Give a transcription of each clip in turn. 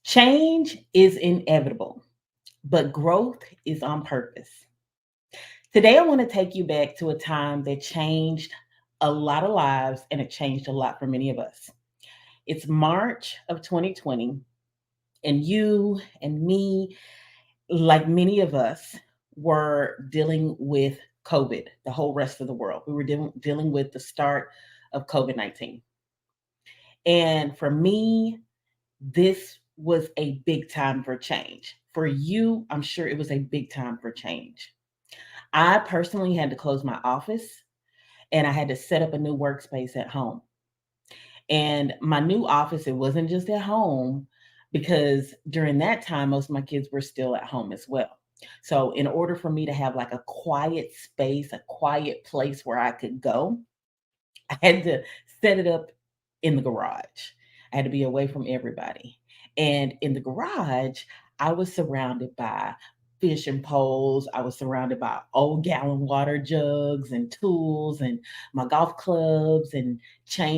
Change is inevitable, but growth is on purpose. Today, I want to take you back to a time that changed a lot of lives and it changed a lot for many of us. It's March of 2020, and you and me, like many of us, were dealing with COVID, the whole rest of the world. We were dealing with the start of COVID 19. And for me, this was a big time for change. For you, I'm sure it was a big time for change. I personally had to close my office and I had to set up a new workspace at home. And my new office, it wasn't just at home because during that time, most of my kids were still at home as well. So, in order for me to have like a quiet space, a quiet place where I could go, I had to set it up in the garage. I had to be away from everybody. And in the garage, I was surrounded by fishing poles. I was surrounded by old gallon water jugs and tools and my golf clubs and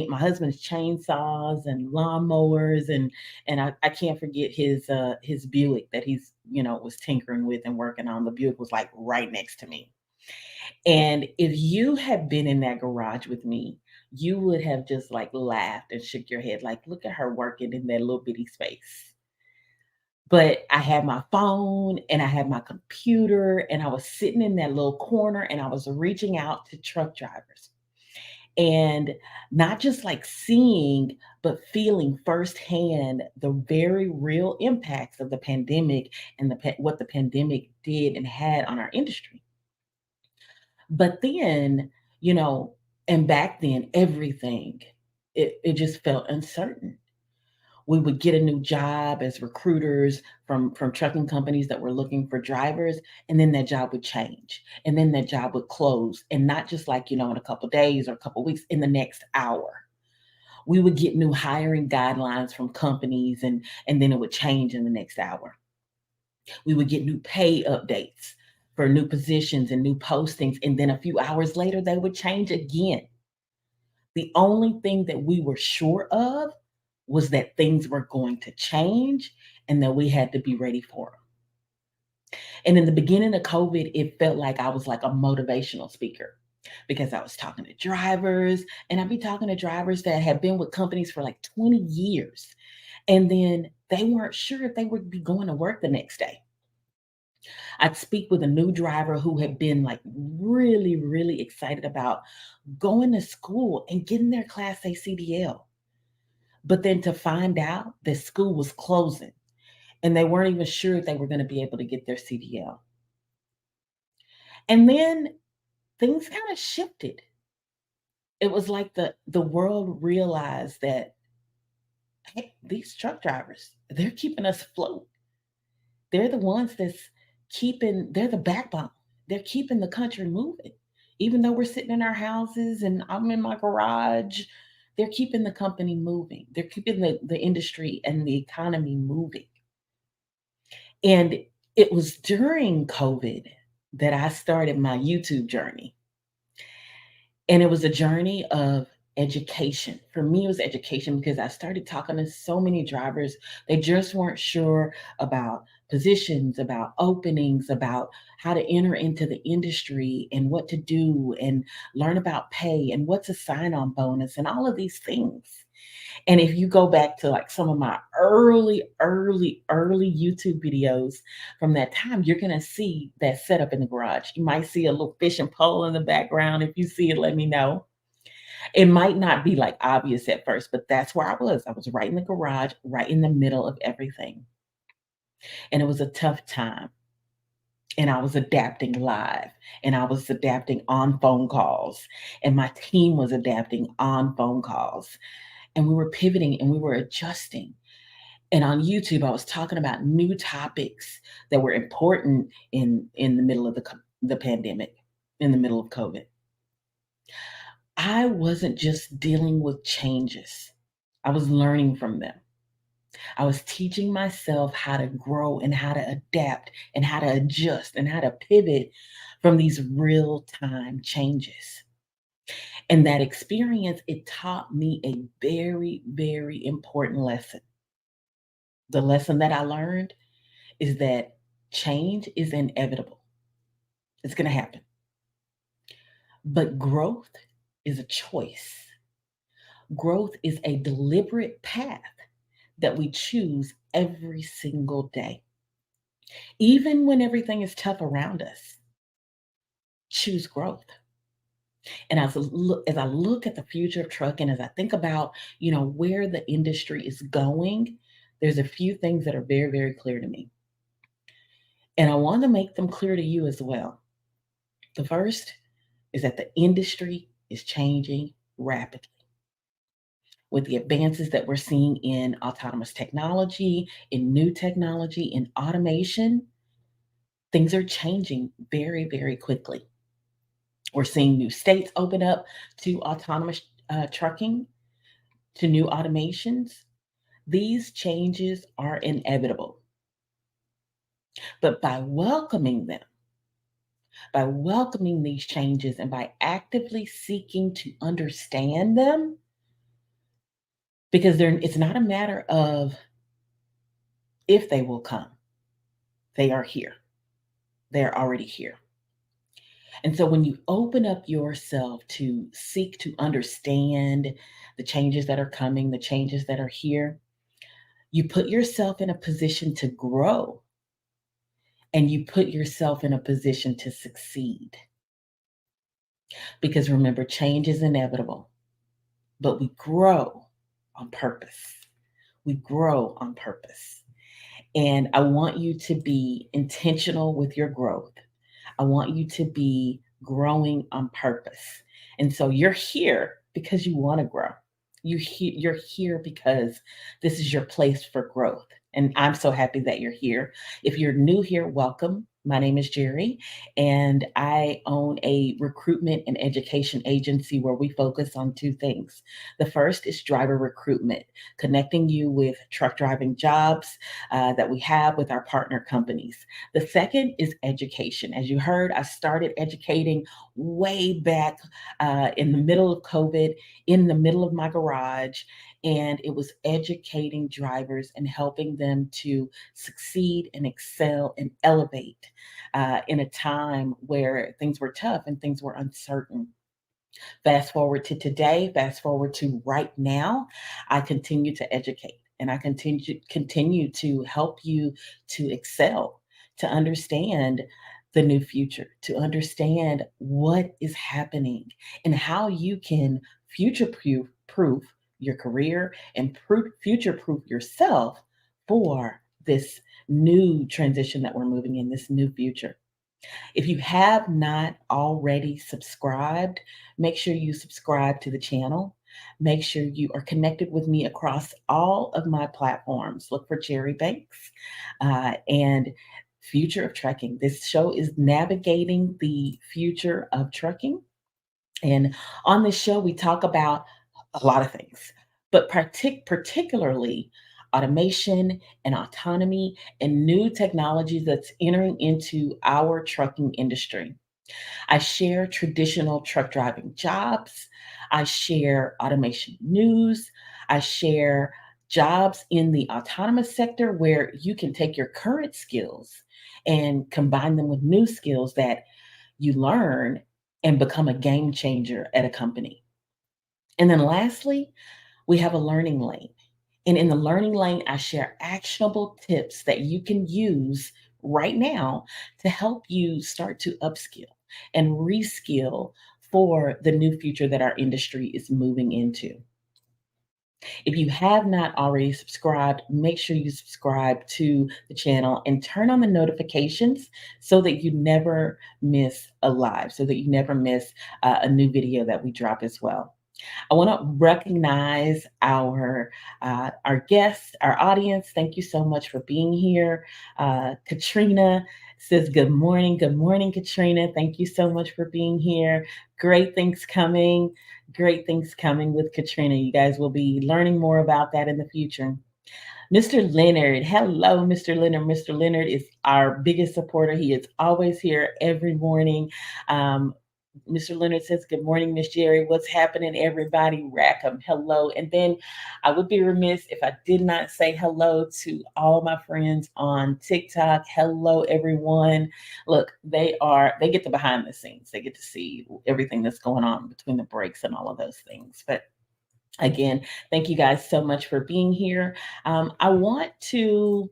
my husband's chainsaws and lawnmowers and I can't forget his Buick that he's was tinkering with and working on. The Buick was like right next to me. And if you had been in that garage with me, you would have just like laughed and shook your head, like, look at her working in that little bitty space. But I had my phone and I had my computer, and I was sitting in that little corner and I was reaching out to truck drivers and not just like seeing, but feeling firsthand the very real impacts of the pandemic and what the pandemic did and had on our industry. But then, you know, and back then, everything, it just felt uncertain. We would get a new job as recruiters from trucking companies that were looking for drivers, and then that job would change, and then that job would close, and not just like, in a couple days or a couple weeks, in the next hour. We would get new hiring guidelines from companies, and then it would change in the next hour. We would get new pay updates for new positions and new postings. And then a few hours later, they would change again. The only thing that we were sure of was that things were going to change and that we had to be ready for them. And in the beginning of COVID, it felt like I was like a motivational speaker because I was talking to drivers, and I'd be talking to drivers that had been with companies for like 20 years. And then they weren't sure if they would be going to work the next day. I'd speak with a new driver who had been like really, really excited about going to school and getting their Class A CDL. But then to find out that school was closing and they weren't even sure if they were going to be able to get their CDL. And then things kind of shifted. It was like the world realized that, hey, these truck drivers, they're keeping us afloat. They're the ones they're the backbone. They're keeping the country moving. Even though we're sitting in our houses and I'm in my garage, they're keeping the company moving. They're keeping the industry and the economy moving. And it was during COVID that I started my YouTube journey. And it was a journey of education. For me, it was education because I started talking to so many drivers. They just weren't sure about positions, about openings, about how to enter into the industry and what to do and learn about pay and what's a sign on bonus and all of these things. And if you go back to like some of my early YouTube videos from that time, you're going to see that setup in the garage. You might see a little fishing pole in the background. If you see it, let me know. It might not be like obvious at first, but that's where I was. I was right in the garage, right in the middle of everything. And it was a tough time. And I was adapting live, and I was adapting on phone calls, and my team was adapting on phone calls, and we were pivoting and we were adjusting. And on YouTube, I was talking about new topics that were important in the middle of the pandemic. in the middle of COVID. I wasn't just dealing with changes, I was learning from them. I was teaching myself how to grow and how to adapt and how to adjust and how to pivot from these real time changes. And that experience, it taught me a very, very important lesson. The lesson that I learned is that change is inevitable. It's going to happen. But growth is a choice. Growth is a deliberate path that we choose every single day. Even when everything is tough around us, choose growth. And as I look at the future of trucking, as I think about, where the industry is going, there's a few things that are very, very clear to me. And I want to make them clear to you as well. The first is that the industry is changing rapidly. With the advances that we're seeing in autonomous technology, in new technology, in automation, things are changing very, very quickly. We're seeing new states open up to autonomous trucking, to new automations. These changes are inevitable. But by welcoming these changes and by actively seeking to understand them, because it's not a matter of if they will come, they are here. They're already here. And so when you open up yourself to seek to understand the changes that are coming, the changes that are here, you put yourself in a position to grow and you put yourself in a position to succeed. Because remember, change is inevitable, but we grow on purpose. We grow on purpose. And I want you to be intentional with your growth. I want you to be growing on purpose. And so you're here because you want to grow. You're here because this is your place for growth. And I'm so happy that you're here. If you're new here, welcome. My name is Jerri, and I own a recruitment and education agency where we focus on two things. The first is driver recruitment, connecting you with truck driving jobs that we have with our partner companies. The second is education. As you heard, I started educating way back in the middle of COVID, in the middle of my garage, and it was educating drivers and helping them to succeed and excel and elevate in a time where things were tough and things were uncertain. Fast forward to today, fast forward to right now, I continue to educate and I continue to help you to excel, to understand the new future, to understand what is happening and how you can future proof your career and future proof yourself for this new transition that we're moving in, this new future. If you have not already subscribed, make sure you subscribe to the channel. Make sure you are connected with me across all of my platforms. Look for Jerri Banks and Future of Trucking. This show is navigating the future of trucking. And on this show, we talk about a lot of things, but particularly automation and autonomy and new technologies that's entering into our trucking industry. I share traditional truck driving jobs. I share automation news. I share jobs in the autonomous sector where you can take your current skills and combine them with new skills that you learn and become a game changer at a company. And then lastly, we have a learning lane. And in the learning lane, I share actionable tips that you can use right now to help you start to upskill and reskill for the new future that our industry is moving into. If you have not already subscribed, make sure you subscribe to the channel and turn on the notifications so that you never miss a live, so that you never miss a new video that we drop as well. I want to recognize our guests, our audience. Thank you so much for being here. Katrina, Says good morning. Good morning, Katrina. Thank you so much for being here. Great things coming. Great things coming with Katrina. You guys will be learning more about that in the future. Mr. Leonard, hello, Mr. Leonard. Mr. Leonard is our biggest supporter. He is always here every morning. Um, Mr. Leonard says, good morning, Miss Jerry. What's happening, everybody? Rackham, hello. And then I would be remiss if I did not say hello to all my friends on TikTok. Hello, everyone. Look, they get the behind the scenes. They get to see everything that's going on between the breaks and all of those things. But again, thank you guys so much for being here. I want to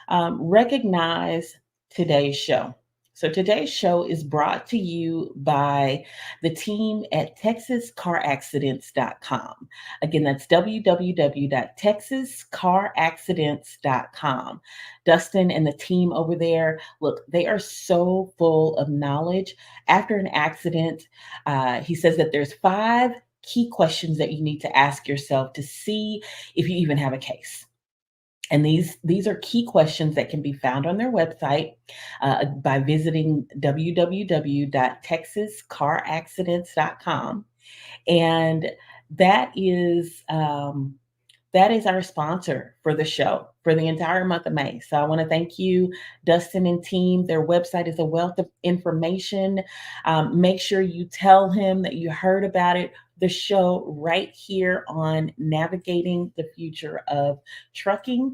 recognize today's show. So, today's show is brought to you by the team at TexasCarAccidents.com. Again, that's www.texascaraccidents.com. Dustin and the team over there, look, they are so full of knowledge. After an accident, he says that there's 5 key questions that you need to ask yourself to see if you even have a case. And these are key questions that can be found on their website by visiting www.texascaraccidents.com. And that is that is our sponsor for the show for the entire month of May. So I want to thank you, Dustin and team. Their website is a wealth of information. Make sure you tell him that you heard about it. The show right here on Navigating the Future of Trucking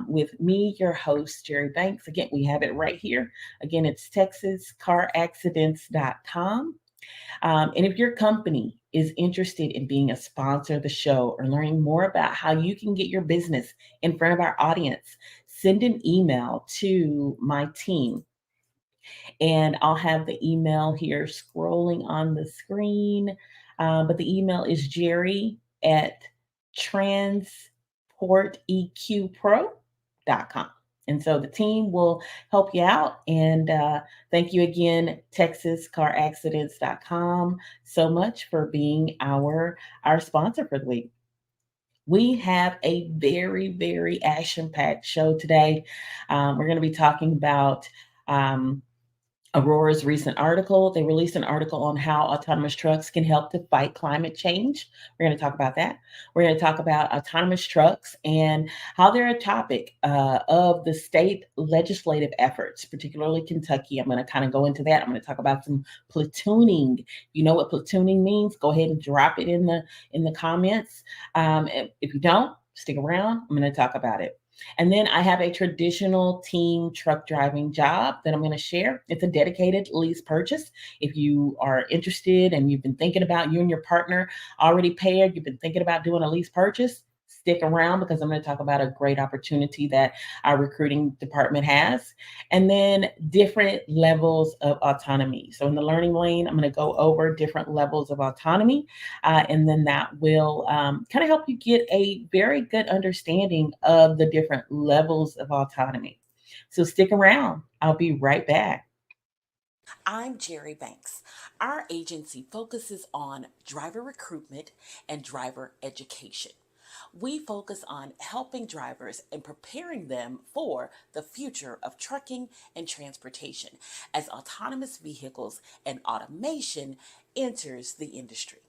with me, your host, Jerri Banks. Again, we have it right here. Again, it's TexasCarAccidents.com. And if your company is interested in being a sponsor of the show or learning more about how you can get your business in front of our audience, send an email to my team. And I'll have the email here scrolling on the screen. But the email is Jerri at transporteqpro.com. And so the team will help you out. And thank you again, TexasCarAccidents.com, so much for being our sponsor for the week. We have a very, very action packed show today. We're going to be talking about Aurora's recent article. They released an article on how autonomous trucks can help to fight climate change. We're going to talk about that. We're going to talk about autonomous trucks and how they're a topic of the state legislative efforts, particularly Kentucky. I'm going to kind of go into that. I'm going to talk about some platooning. You know what platooning means? Go ahead and drop it in the comments. If you don't, stick around. I'm going to talk about it. And then I have a traditional team truck driving job that I'm going to share. It's a dedicated lease purchase. If you are interested and you've been thinking about you and your partner already paired, you've been thinking about doing a lease purchase, stick around because I'm going to talk about a great opportunity that our recruiting department has. And then different levels of autonomy. So in the learning lane, I'm going to go over different levels of autonomy. And then that will kind of help you get a very good understanding of the different levels of autonomy. So stick around. I'll be right back. I'm Jerri Banks. Our agency focuses on driver recruitment and driver education. We focus on helping drivers and preparing them for the future of trucking and transportation as autonomous vehicles and automation enters the industry.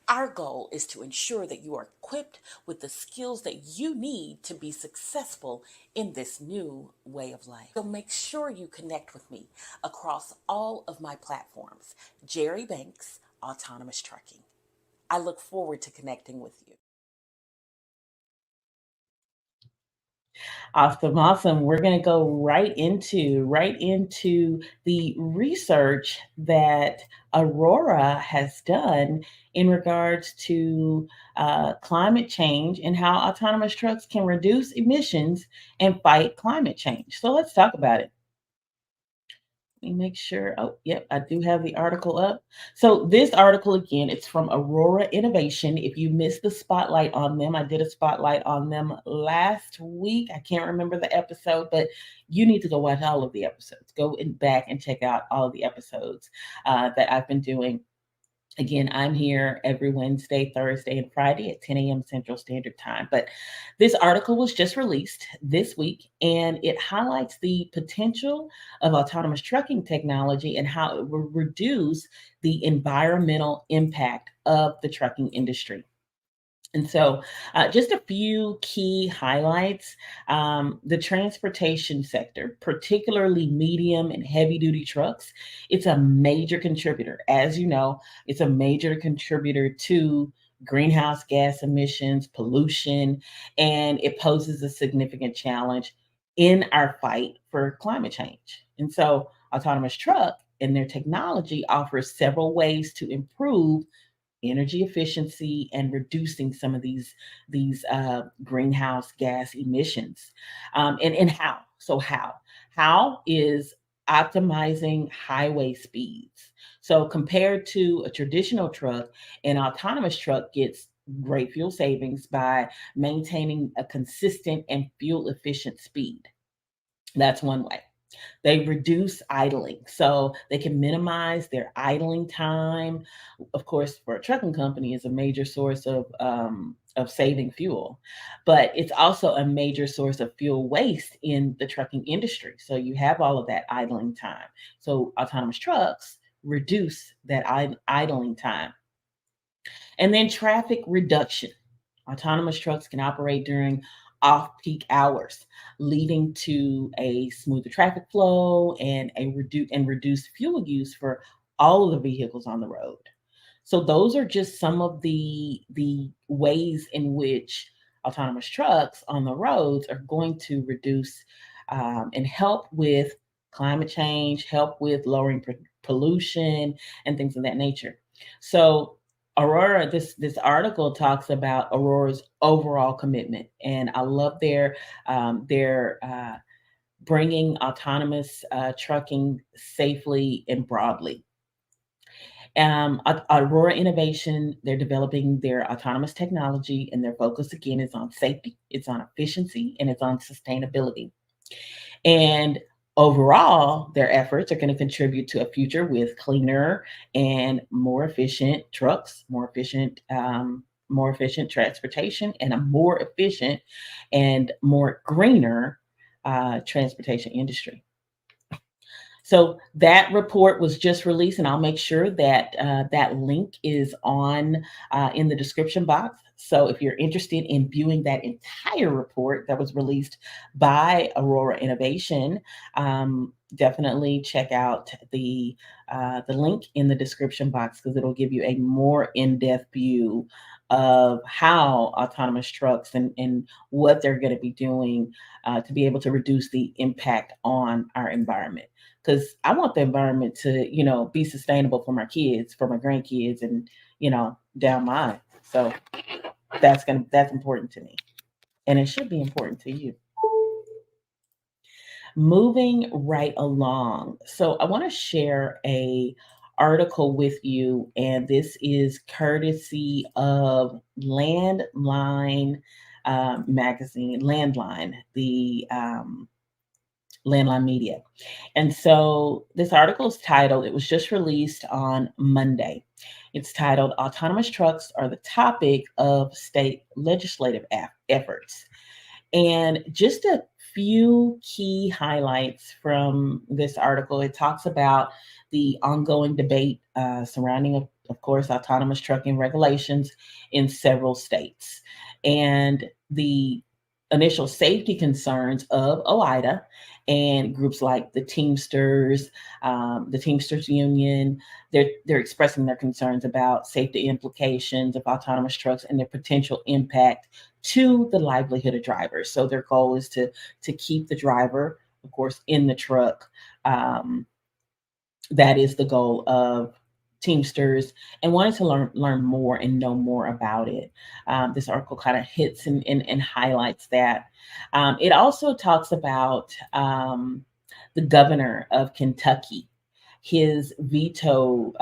Our goal is to ensure that you are equipped with the skills that you need to be successful in this new way of life. So make sure you connect with me across all of my platforms. Jerri Banks, Autonomous Trucking. I look forward to connecting with you. Awesome, awesome. We're going to go right into the research that Aurora has done in regards to climate change and how autonomous trucks can reduce emissions and fight climate change. So let's talk about it. Let me make sure. Oh, yep, I do have the article up. So this article again, it's from Aurora Innovation. If you missed the spotlight on them, I did a spotlight on them last week. I can't remember the episode, but you need to go watch all of the episodes. Go back and check out all of the episodes that I've been doing. Again, I'm here every Wednesday, Thursday, and Friday at 10 a.m. Central Standard Time. But this article was just released this week, and it highlights the potential of autonomous trucking technology and how it will reduce the environmental impact of the trucking industry. And so, just a few key highlights. The transportation sector, particularly medium and heavy duty trucks, it's a major contributor. As you know, it's a major contributor to greenhouse gas emissions, pollution, and it poses a significant challenge in our fight for climate change. And so, autonomous truck and their technology offers several ways to improve energy efficiency and reducing some of these greenhouse gas emissions. And how is optimizing highway speeds. So compared to a traditional truck, an autonomous truck gets great fuel savings by maintaining a consistent and fuel efficient speed. That's one way. They reduce idling, so they can minimize their idling time. Of course, for a trucking company, is a major source of saving fuel, but it's also a major source of fuel waste in the trucking industry. So you have all of that idling time. So autonomous trucks reduce that idling time. And then traffic reduction. Autonomous trucks can operate during off peak hours, leading to a smoother traffic flow and reduced fuel use for all of the vehicles on the road. So those are just some of the ways in which autonomous trucks on the roads are going to reduce and help with climate change, help with lowering pollution and things of that nature. So Aurora, this article talks about Aurora's overall commitment, and I love their bringing autonomous trucking safely and broadly. Aurora Innovation, they're developing their autonomous technology, and their focus again is on safety, it's on efficiency, and it's on sustainability. And overall, their efforts are going to contribute to a future with cleaner and more efficient trucks, more efficient transportation, and a more efficient and more greener transportation industry. So that report was just released, and I'll make sure that that link is on in the description box. So if you're interested in viewing that entire report that was released by Aurora Innovation, definitely check out the link in the description box because it'll give you a more in-depth view of how autonomous trucks and what they're going to be doing to be able to reduce the impact on our environment, because I want the environment to, be sustainable for my kids, for my grandkids, and down mine. So that's important to me, and it should be important to you. Moving right along, so I want to share a article with you, and this is courtesy of Landline, the Landline Media. And so this article is titled, it was just released on Monday. It's titled, Autonomous Trucks Are the Topic of State Legislative Efforts. And just a few key highlights from this article. It talks about the ongoing debate surrounding, of course, autonomous trucking regulations in several states, and the initial safety concerns of OIDA and groups like the Teamsters Union. They're expressing their concerns about safety implications of autonomous trucks and their potential impact to the livelihood of drivers. So their goal is to keep the driver, of course, in the truck. That is the goal of Teamsters, and wanted to learn more and know more about it. This article kind of hits and highlights that. It also talks about the governor of Kentucky, his veto.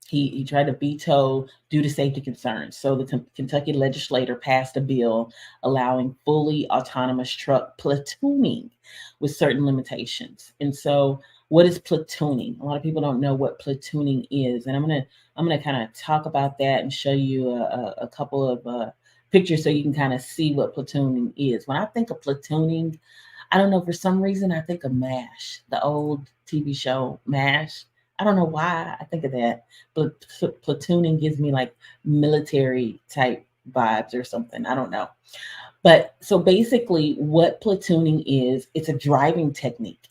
He tried to veto due to safety concerns. So the Kentucky legislature passed a bill allowing fully autonomous truck platooning with certain limitations. And so What is platooning? A lot of people don't know what platooning is, and I'm gonna kind of talk about that and show you a couple of pictures so you can kind of see what platooning is. When I think of platooning, I don't know, for some reason I think of MASH, the old TV show MASH. I don't know why I think of that, but platooning gives me like military type vibes or something. I don't know. But so basically, what platooning is, it's a driving technique.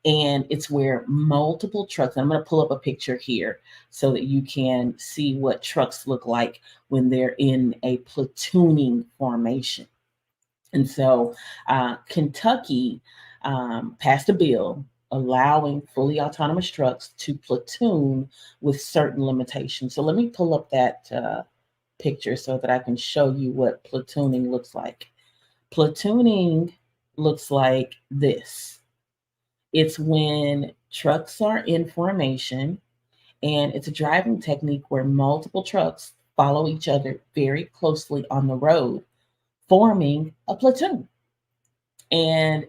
And it's where multiple trucks, I'm going to pull up a picture here so that you can see what trucks look like when they're in a platooning formation. And so Kentucky passed a bill allowing fully autonomous trucks to platoon with certain limitations. So let me pull up that picture so that I can show you what platooning looks like. Platooning looks like this. It's when trucks are in formation, and it's a driving technique where multiple trucks follow each other very closely on the road, forming a platoon. And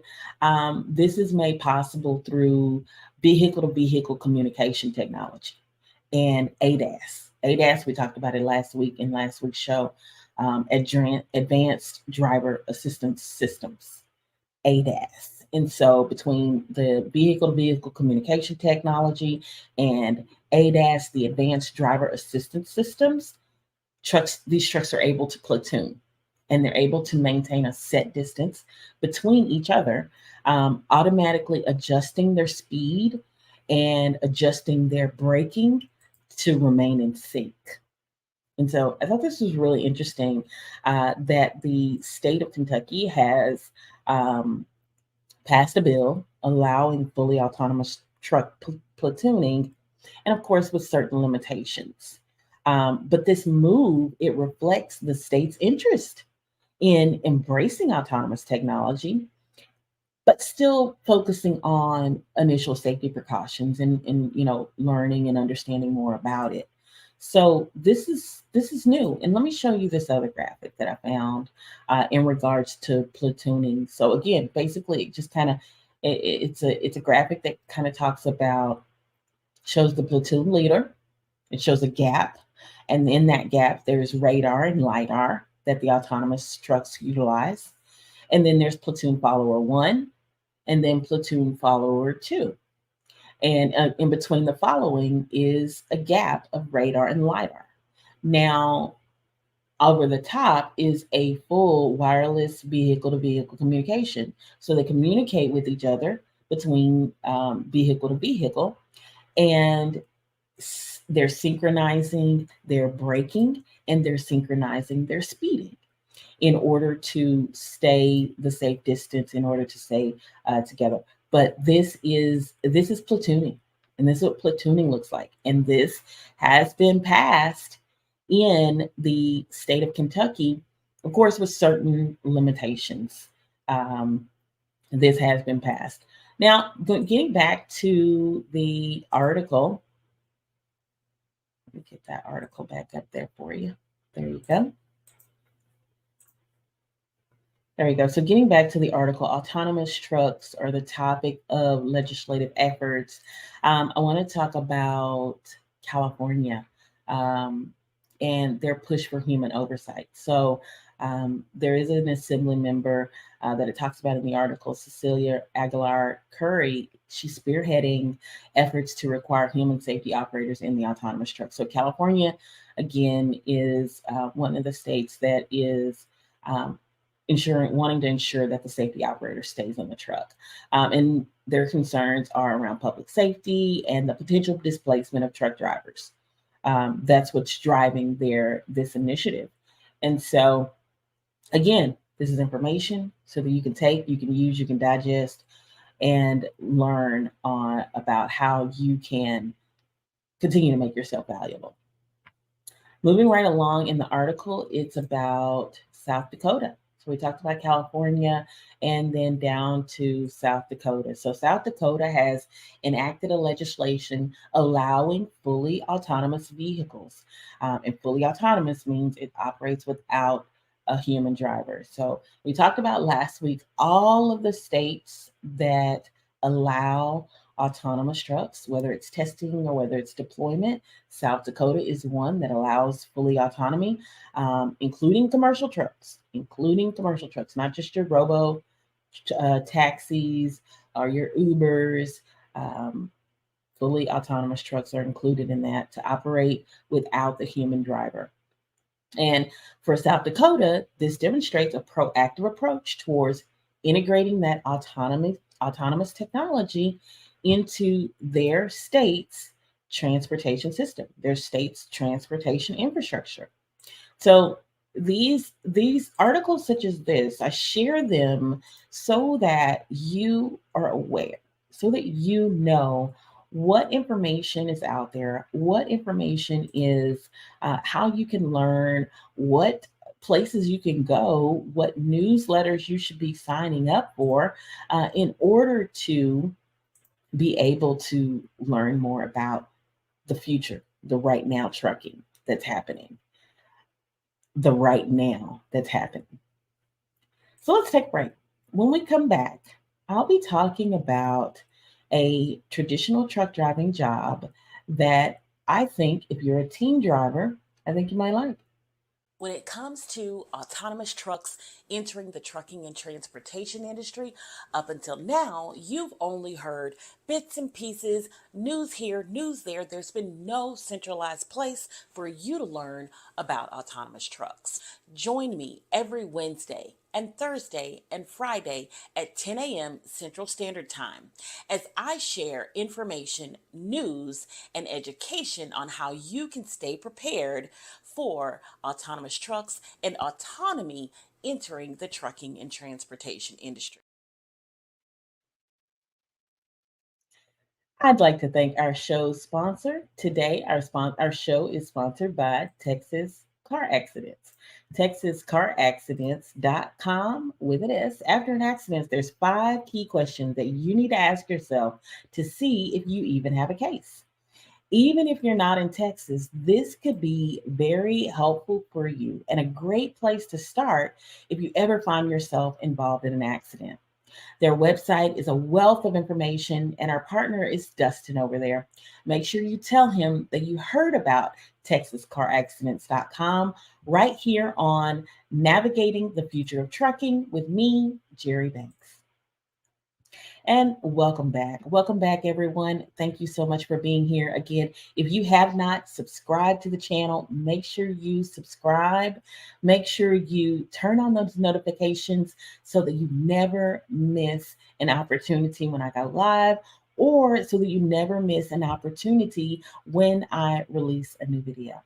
this is made possible through vehicle to vehicle communication technology and ADAS. ADAS, we talked about it last week in last week's show. Advanced Driver Assistance Systems, ADAS. And so between the vehicle to vehicle communication technology and ADAS, the Advanced Driver Assistance Systems, these trucks are able to platoon, and they're able to maintain a set distance between each other, automatically adjusting their speed and adjusting their braking to remain in sync. And so I thought this was really interesting, that the state of Kentucky has um, passed a bill allowing fully autonomous truck platooning, and of course with certain limitations. But this move, it reflects the state's interest in embracing autonomous technology, but still focusing on initial safety precautions and learning and understanding more about it. So this is new, and let me show you this other graphic that I found in regards to platooning. So again, basically, it just kind of it's a graphic that kind of talks about, shows the platoon leader. It shows a gap, and in that gap, there's radar and lidar that the autonomous trucks utilize, and then there's platoon follower one, and then platoon follower two. And in between the following is a gap of radar and lidar. Now, over the top is a full wireless vehicle to vehicle communication. So they communicate with each other between vehicle to vehicle, and they're synchronizing their braking, and they're synchronizing their speeding in order to stay the safe distance, in order to stay together. But this is platooning, and this is what platooning looks like. And this has been passed in the state of Kentucky, of course, with certain limitations. Um, this has been passed. Now, getting back to the article, let me get that article back up there for you. There you go. There you go. So, getting back to the article, autonomous trucks are the topic of legislative efforts. I want to talk about California, um, and their push for human oversight. So, there is an assembly member that it talks about in the article, Cecilia Aguilar Curry. She's spearheading efforts to require human safety operators in the autonomous truck. So, California, again, is one of the states that is um, wanting to ensure that the safety operator stays on the truck. And their concerns are around public safety and the potential displacement of truck drivers. That's what's driving this initiative. And so, again, this is information so that you can take, you can use, you can digest, and learn on about how you can continue to make yourself valuable. Moving right along in the article, it's about South Dakota. So we talked about California and then down to South Dakota. So South Dakota has enacted a legislation allowing fully autonomous vehicles. And fully autonomous means it operates without a human driver. So we talked about last week all of the states that allow autonomous trucks, whether it's testing or whether it's deployment. South Dakota is one that allows fully autonomy, including commercial trucks, not just your robo taxis or your Ubers. Um, Fully autonomous trucks are included in that to operate without the human driver. And for South Dakota, this demonstrates a proactive approach towards integrating that autonomous technology into their state's transportation system, their state's transportation infrastructure. So these articles such as this, I share them so that you are aware, so that you know what information is out there, what information is, how you can learn, what places you can go, what newsletters you should be signing up for in order to be able to learn more about the future, the right now trucking that's happening, the right now that's happening. So let's take a break. When we come back, I'll be talking about a traditional truck driving job that I think if you're a team driver, I think you might like. When it comes to autonomous trucks entering the trucking and transportation industry, up until now, you've only heard bits and pieces, news here, news there. There's been no centralized place for you to learn about autonomous trucks. Join me every Wednesday and Thursday and Friday at 10 a.m. Central Standard Time as I share information, news, and education on how you can stay prepared for autonomous trucks and autonomy entering the trucking and transportation industry. I'd like to thank our show's sponsor. Today, our show is sponsored by Texas Car Accidents. TexasCarAccidents.com with an S. After an accident, there's 5 key questions that you need to ask yourself to see if you even have a case. Even if you're not in Texas, this could be very helpful for you and a great place to start if you ever find yourself involved in an accident. Their website is a wealth of information, and our partner is Dustin over there. Make sure you tell him that you heard about TexasCarAccidents.com right here on Navigating the Future of Trucking with me, Jerri Banks. And welcome back. Welcome back, everyone. Thank you so much for being here again. If you have not subscribed to the channel, make sure you subscribe. Make sure you turn on those notifications so that you never miss an opportunity when I go live, or so that you never miss an opportunity when I release a new video.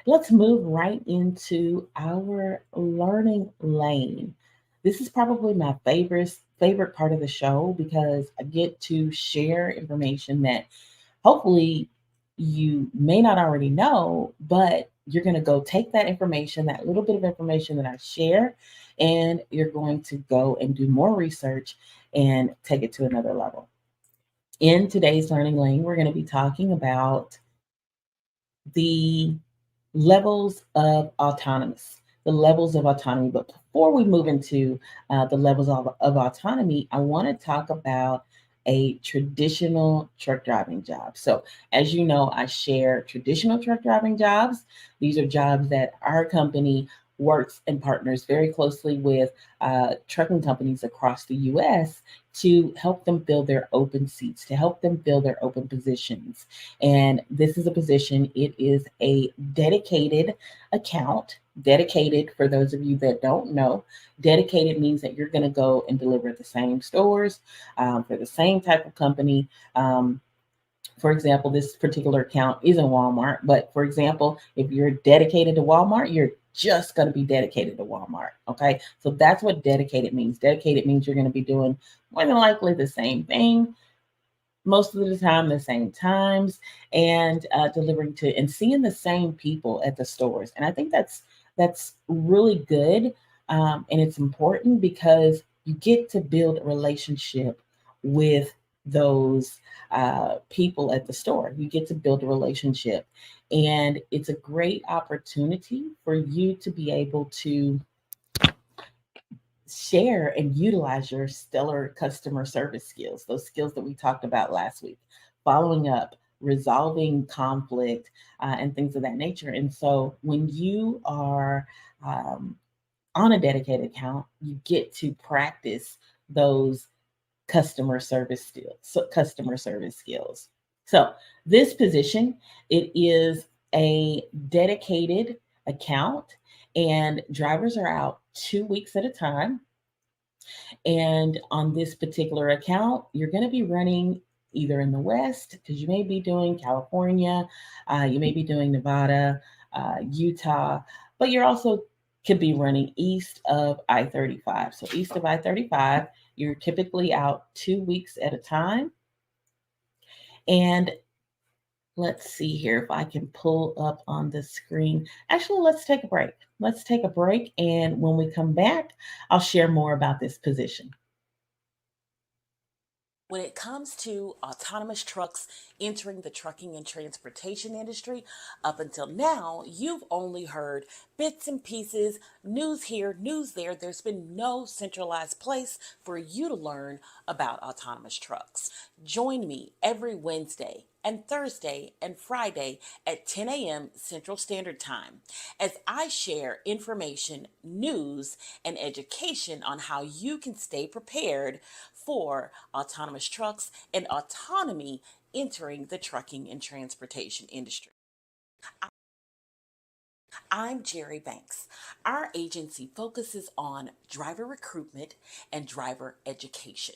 Let's move right into our learning lane. This is probably my favorite part of the show because I get to share information that hopefully you may not already know, but you're going to go take that information, that little bit of information that I share, and you're going to go and do more research and take it to another level. In today's learning lane, we're going to be talking about the levels of autonomous, the levels of autonomy. But before we move into the levels of autonomy, I want to talk about a traditional truck driving job. So, as you know, I share traditional truck driving jobs. These are jobs that our company works and partners very closely with trucking companies across the US to help them fill their open seats, to help them fill their open positions. And this is a position, it is a dedicated account. Dedicated, for those of you that don't know, dedicated means that you're going to go and deliver at the same stores for the same type of company. For example, this particular account isn't Walmart, but for example, if you're dedicated to Walmart, you're just going to be dedicated to Walmart. Okay. So that's what dedicated means. Dedicated means you're going to be doing more than likely the same thing, most of the time, the same times, and delivering to and seeing the same people at the stores. And I think that's really good, and it's important because you get to build a relationship with those people at the store. You get to build a relationship, and it's a great opportunity for you to be able to share and utilize your stellar customer service skills, those skills that we talked about last week, following up, resolving conflict, and things of that nature. And so when you are on a dedicated account, you get to practice those customer service skills. So this position, it is a dedicated account, and drivers are out 2 weeks at a time. And on this particular account, you're going to be running either in the West, because you may be doing California, you may be doing Nevada, Utah, but you're also could be running east of I 35. So, east of I 35, you're typically out 2 weeks at a time. And let's see here if I can pull up on the screen. Actually, let's take a break. Let's take a break. And when we come back, I'll share more about this position. When it comes to autonomous trucks entering the trucking and transportation industry, up until now, you've only heard bits and pieces, news here, news there. There's been no centralized place for you to learn about autonomous trucks. Join me every Wednesday and Thursday and Friday at 10 a.m. Central Standard Time as I share information, news, and education on how you can stay prepared for autonomous trucks and autonomy entering the trucking and transportation industry. I'm Jerri Banks. Our agency focuses on driver recruitment and driver education.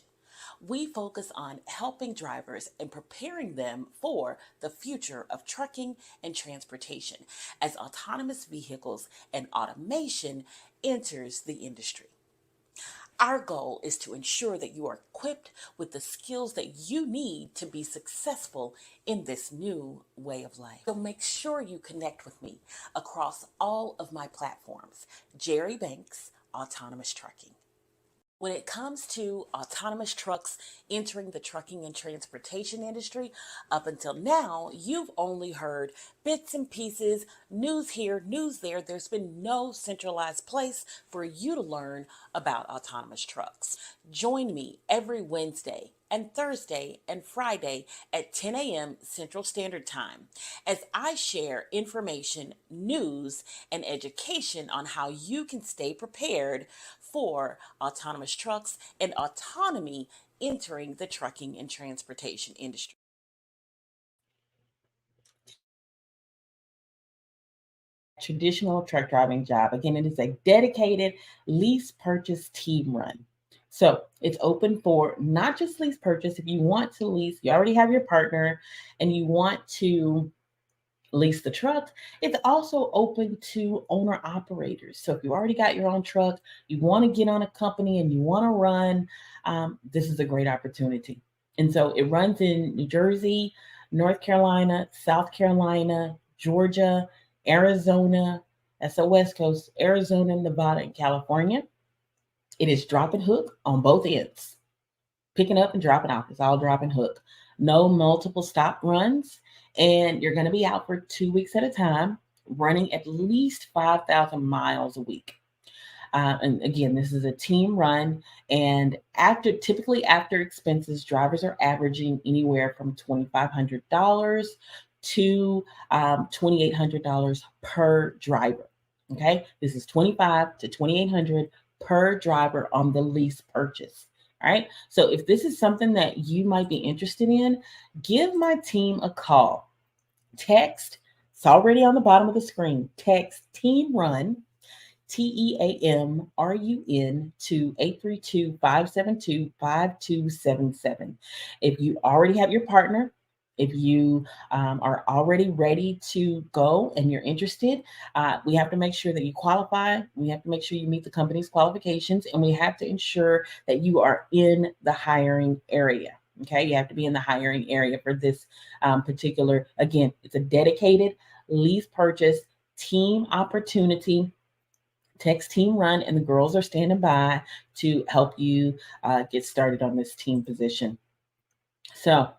We focus on helping drivers and preparing them for the future of trucking and transportation as autonomous vehicles and automation enters the industry. Our goal is to ensure that you are equipped with the skills that you need to be successful in this new way of life. So make sure you connect with me across all of my platforms. Jerri Banks, Autonomous Trucking. When it comes to autonomous trucks entering the trucking and transportation industry, up until now, you've only heard bits and pieces, news here, news there. There's been no centralized place for you to learn about autonomous trucks. Join me every Wednesday and Thursday and Friday at 10 a.m. Central Standard Time as I share information, news, and education on how you can stay prepared for autonomous trucks and autonomy entering the trucking and transportation industry. Traditional truck driving job. Again, it is a dedicated lease purchase team run. So it's open for not just lease purchase. If you want to lease, you already have your partner and you want to lease the truck, it's also open to owner operators. So if you already got your own truck, you want to get on a company and you want to run, this is a great opportunity. And so it runs in New Jersey, North Carolina, South Carolina, Georgia, Arizona. That's the West Coast, Arizona, Nevada, and California. It is drop and hook on both ends, picking up and dropping off. It's all drop and hook. No multiple stop runs. And you're going to be out for 2 weeks at a time, running at least 5,000 miles a week. And again, this is a team run. And typically after expenses, drivers are averaging anywhere from $2,500 to $2,800 per driver. Okay, this is 25 to 2,800 per driver on the lease purchase. All right. So if this is something that you might be interested in, give my team a call. Text, it's already on the bottom of the screen. Text Team Run, TEAMRUN, to 832-572-5277. If you already have your partner, if you are already ready to go and you're interested, we have to make sure that you qualify. We have to make sure you meet the company's qualifications, and we have to ensure that you are in the hiring area. Okay, you have to be in the hiring area for this particular, again, it's a dedicated lease purchase team opportunity. Text Team Run, and the girls are standing by to help you get started on this team position. So,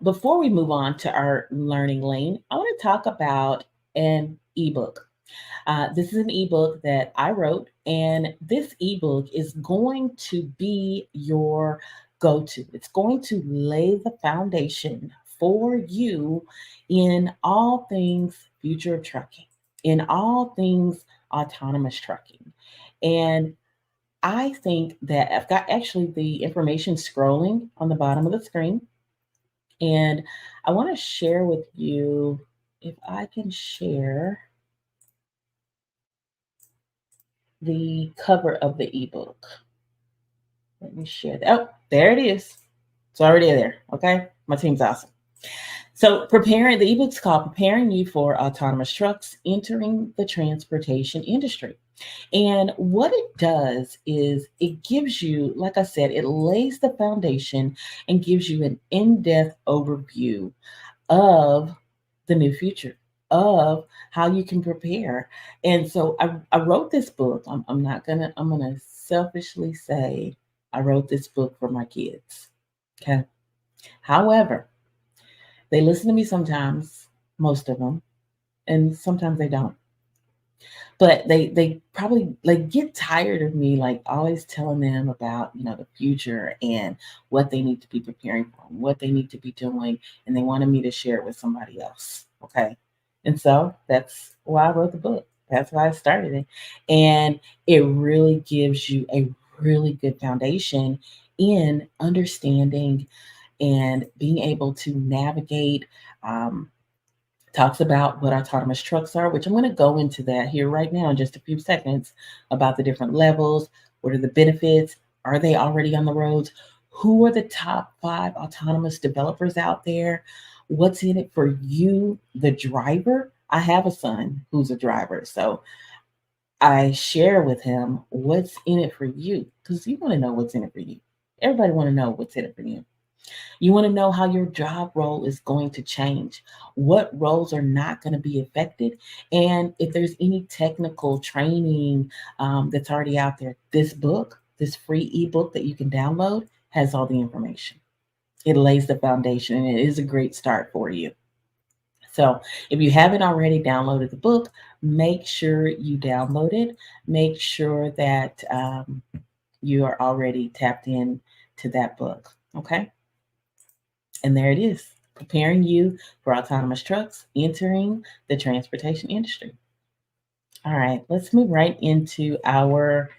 before we move on to our learning lane, I want to talk about an ebook. This is an ebook that I wrote, and this ebook is going to be your go to. It's going to lay the foundation for you in all things future of trucking, in all things autonomous trucking. And I think that I've got actually the information scrolling on the bottom of the screen. And I want to share with you, if I can share the cover of the ebook. Let me share that. Oh, there it is. It's already there. Okay. My team's awesome. So, the ebook's called Preparing You for Autonomous Trucks Entering the Transportation Industry. And what it does is it gives you, like I said, it lays the foundation and gives you an in depth overview of the new future, of how you can prepare. And so I wrote this book. I'm gonna selfishly say I wrote this book for my kids. Okay. However, they listen to me sometimes, most of them, and sometimes they don't. But they probably like get tired of me like always telling them about, the future and what they need to be preparing for, and what they need to be doing, and they wanted me to share it with somebody else. Okay. And so that's why I wrote the book. That's why I started it. And it really gives you a really good foundation in understanding and being able to navigate. Talks about what autonomous trucks are, which I'm going to go into that here right now in just a few seconds, about the different levels. What are the benefits? Are they already on the roads? Who are the top 5 autonomous developers out there? What's in it for you, the driver? I have a son who's a driver, so I share with him what's in it for you, because you want to know what's in it for you. Everybody want to know what's in it for you. You want to know how your job role is going to change, what roles are not going to be affected, and if there's any technical training that's already out there. This book, this free ebook that you can download, has all the information. It lays the foundation, and it is a great start for you. So, if you haven't already downloaded the book, make sure you download it. Make sure that you are already tapped in to that book. Okay. And there it is, preparing you for autonomous trucks entering the transportation industry. All right, let's move right into our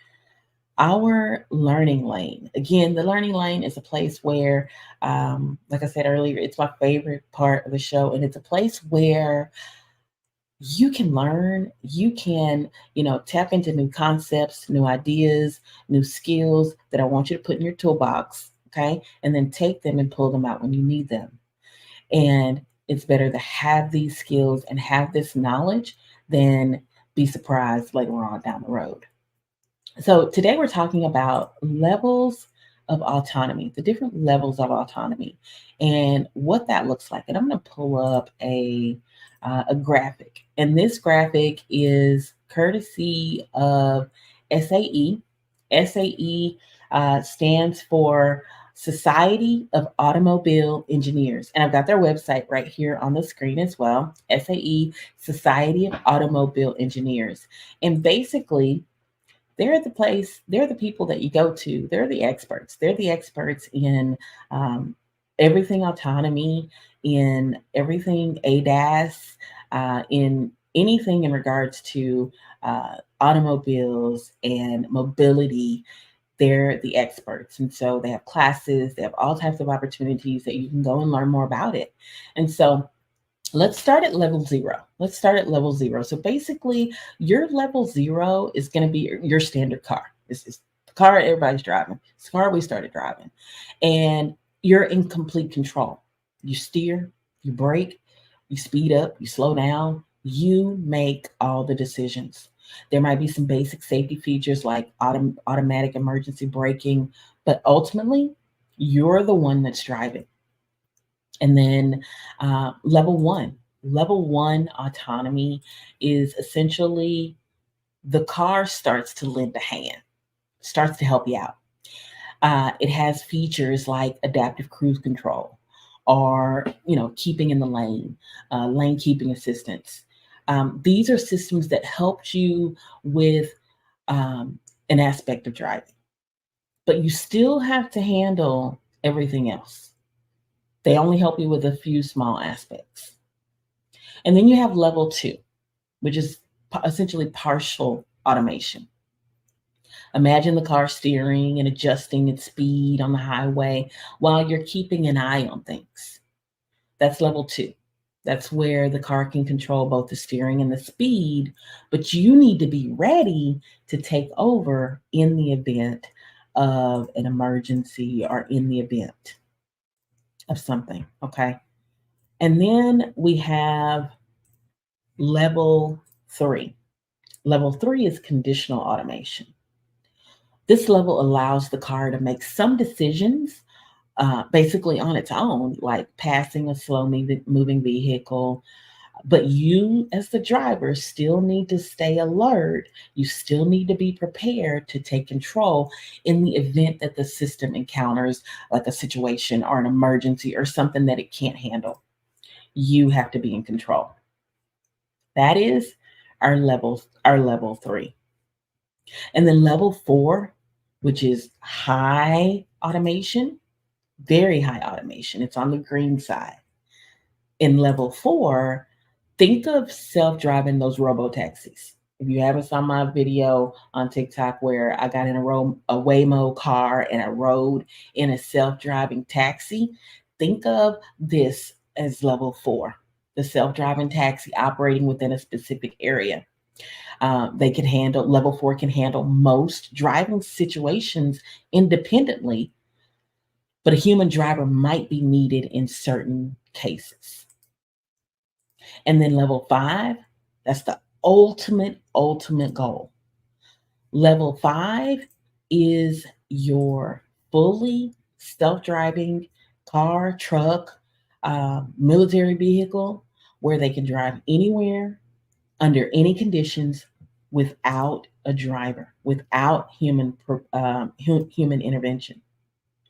learning lane. Again, the learning lane is a place where, like I said earlier, it's my favorite part of the show, and it's a place where you can learn, you can, tap into new concepts, new ideas, new skills that I want you to put in your toolbox. Okay, and then take them and pull them out when you need them. And it's better to have these skills and have this knowledge than be surprised later on down the road. So today we're talking about levels of autonomy, the different levels of autonomy, and what that looks like. And I'm going to pull up a graphic, and this graphic is courtesy of SAE. SAE stands for Society of Automobile Engineers, and I've got their website right here on the screen as well. SAE, Society of Automobile Engineers, and basically they're the people that you go to. They're the experts. They're the experts in everything autonomy, in everything ADAS, in anything in regards to automobiles and mobility. They're the experts. And so they have classes, they have all types of opportunities that you can go and learn more about it. And so let's start at level 0. Let's start at level 0. So basically, your level 0 is going to be your standard car. It's the car everybody's driving. It's the car we started driving. And you're in complete control. You steer, you brake, you speed up, you slow down. You make all the decisions. There might be some basic safety features like automatic emergency braking, but ultimately, you're the one that's driving. And then level one autonomy is essentially the car starts to lend a hand, starts to help you out. It has features like adaptive cruise control, or keeping in the lane, lane keeping assistance. These are systems that helped you with um, an aspect of driving, but you still have to handle everything else. They only help you with a few small aspects. And then you have level two, which is essentially partial automation. Imagine the car steering and adjusting its speed on the highway while you're keeping an eye on things. That's level two. That's where the car can control both the steering and the speed, but you need to be ready to take over in the event of an emergency or in the event of something. Okay. And then we have level three. Level three is conditional automation. This level allows the car to make some decisions basically on its own, like passing a slow moving vehicle. But you, as the driver, still need to stay alert. You still need to be prepared to take control in the event that the system encounters like a situation or an emergency or something that it can't handle. You have to be in control. That is our level three. And then level four, which is high automation, very high automation. It's on the green side. In level four, think of self-driving those robo taxis. If you haven't saw my video on TikTok where I got in a Waymo car and I rode in a self-driving taxi, think of this as level four, the self-driving taxi operating within a specific area. They can handle, level four can handle most driving situations independently, but a human driver might be needed in certain cases. And then level five, that's the ultimate goal. Level five is your fully self driving car, truck, military vehicle where they can drive anywhere under any conditions without a driver, without human intervention.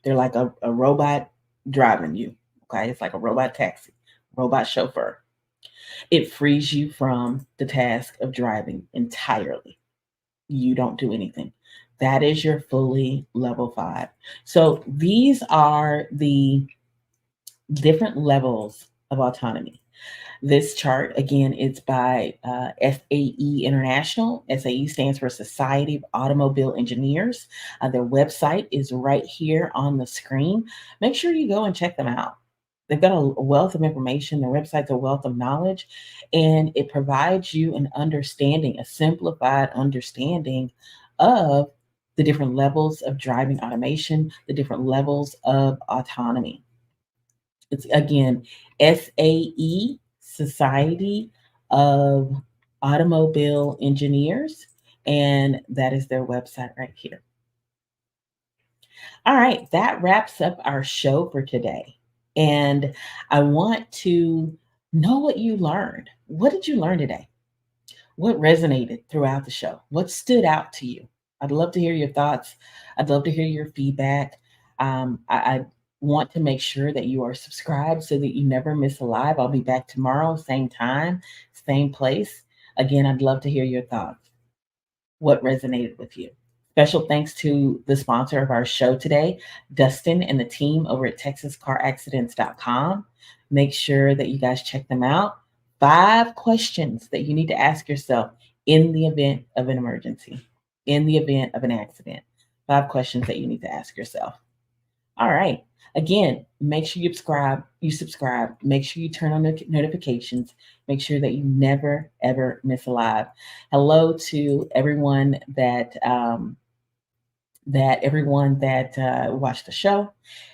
They're like a robot driving you. Okay, it's like a robot taxi, robot chauffeur. It frees you from the task of driving entirely. You don't do anything. That is your fully level five. So these are the different levels of autonomy. This chart, again, it's by SAE International. SAE stands for Society of Automobile Engineers. Their website is right here on the screen. Make sure you go and check them out. They've got a wealth of information. Their website's a wealth of knowledge, and it provides you an understanding, a simplified understanding of the different levels of driving automation, the different levels of autonomy. It's again SAE, Society of Automobile Engineers, and that is their website right here. All right, that wraps up our show for today. And I want to know what you learned. What did you learn today? What resonated throughout the show? What stood out to you? I'd love to hear your thoughts. I'd love to hear your feedback. I want to make sure that you are subscribed so that you never miss a live. I'll be back tomorrow, same time, same place. Again, I'd love to hear your thoughts. What resonated with you? Special thanks to the sponsor of our show today, Dustin and the team over at TexasCarAccidents.com. Make sure that you guys check them out. 5 questions that you need to ask yourself in the event of an emergency, in the event of an accident. 5 questions that you need to ask yourself. All right. Again, make sure you subscribe, make sure you turn on the notifications, make sure that you never ever miss a live. Hello to everyone that watched the show.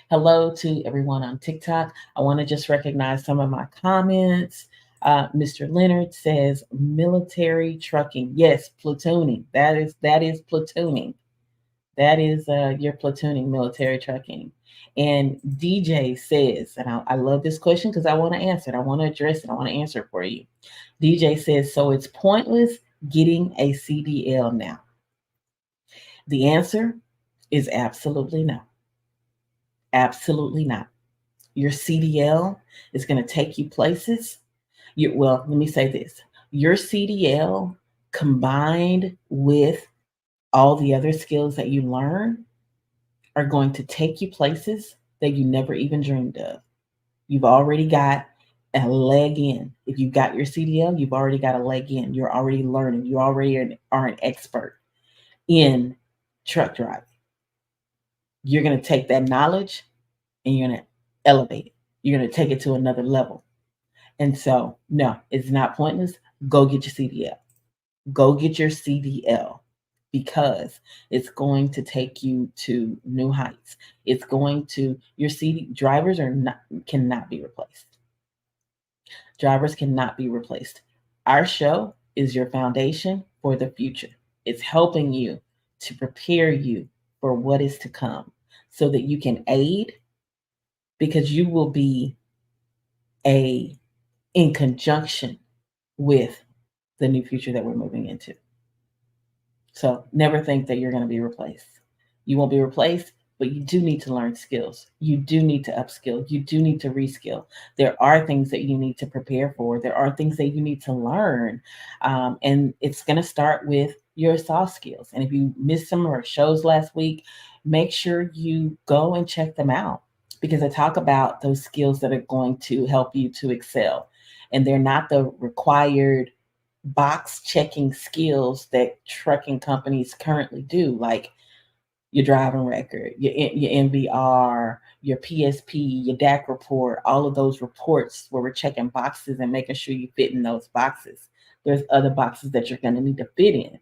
Hello to everyone on TikTok. I want to just recognize some of my comments. Mr. Leonard says military trucking. Yes, platooning. That is platooning. That is your platooning, military trucking. And DJ says, and I love this question because I want to answer it. I want to address it. I want to answer it for you. DJ says, so it's pointless getting a CDL now. The answer is absolutely no. Absolutely not. Your CDL is going to take you places. Well, let me say this. Your CDL combined with all the other skills that you learn are going to take you places that you never even dreamed of. You've already got a leg in. If you've got your CDL, you've already got a leg in. You're already learning. You already are an expert in truck driving. You're going to take that knowledge and you're going to elevate it. You're going to take it to another level. And so, no, it's not pointless. Go get your CDL. Go get your CDL because it's going to take you to new heights. It's going to your CD drivers are not cannot be replaced. Drivers cannot be replaced. Our show is your foundation for the future. It's helping you to prepare you for what is to come so that you can aid because you will be a in conjunction with the new future that we're moving into. So never think that you're going to be replaced. You won't be replaced, but you do need to learn skills. You do need to upskill. You do need to reskill. There are things that you need to prepare for. There are things that you need to learn. And it's going to start with your soft skills. And if you missed some of our shows last week, make sure you go and check them out because I talk about those skills that are going to help you to excel. And they're not the required box checking skills that trucking companies currently do, like your driving record, your MVR, your PSP, your DAC report, all of those reports where we're checking boxes and making sure you fit in those boxes. There's other boxes that you're going to need to fit in.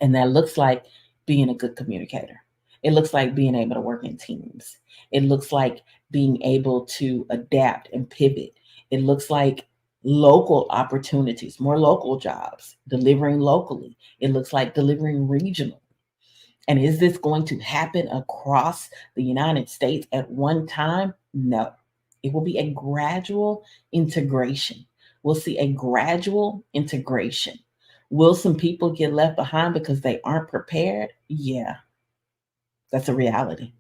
And that looks like being a good communicator. It looks like being able to work in teams. It looks like being able to adapt and pivot. It looks like local opportunities, more local jobs, delivering locally. It looks like delivering regional. And is this going to happen across the United States at one time? No. It will be a gradual integration. We'll see a gradual integration. Will some people get left behind because they aren't prepared? Yeah, that's a reality.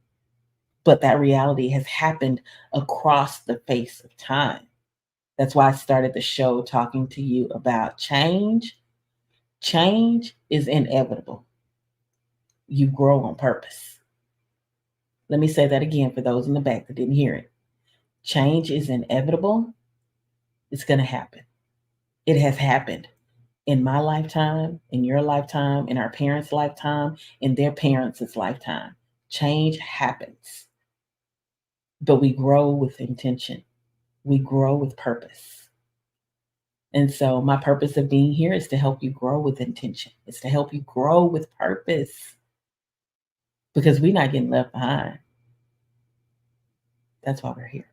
But that reality has happened across the face of time. That's why I started the show talking to you about change. Change is inevitable. You grow on purpose. Let me say that again for those in the back that didn't hear it. Change is inevitable. It's going to happen. It has happened in my lifetime, in your lifetime, in our parents' lifetime, in their parents' lifetime. Change happens. But we grow with intention. We grow with purpose. And so my purpose of being here is to help you grow with intention. It's to help you grow with purpose because we're not getting left behind. That's why we're here.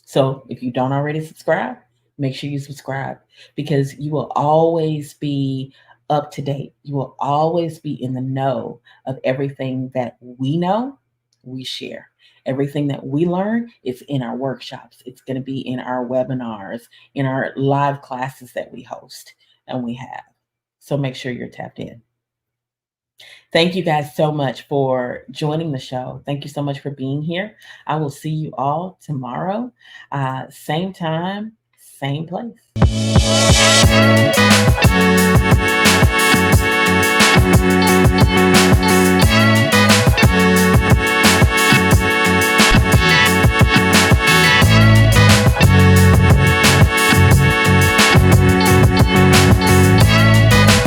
So if you don't already subscribe, make sure you subscribe because you will always be up to date. You will always be in the know of everything that we know, we share. Everything that we learn is in our workshops. It's going to be in our webinars, in our live classes that we host and we have. So make sure you're tapped in. Thank you guys so much for joining the show. Thank you so much for being here. I will see you all tomorrow, same time, same place.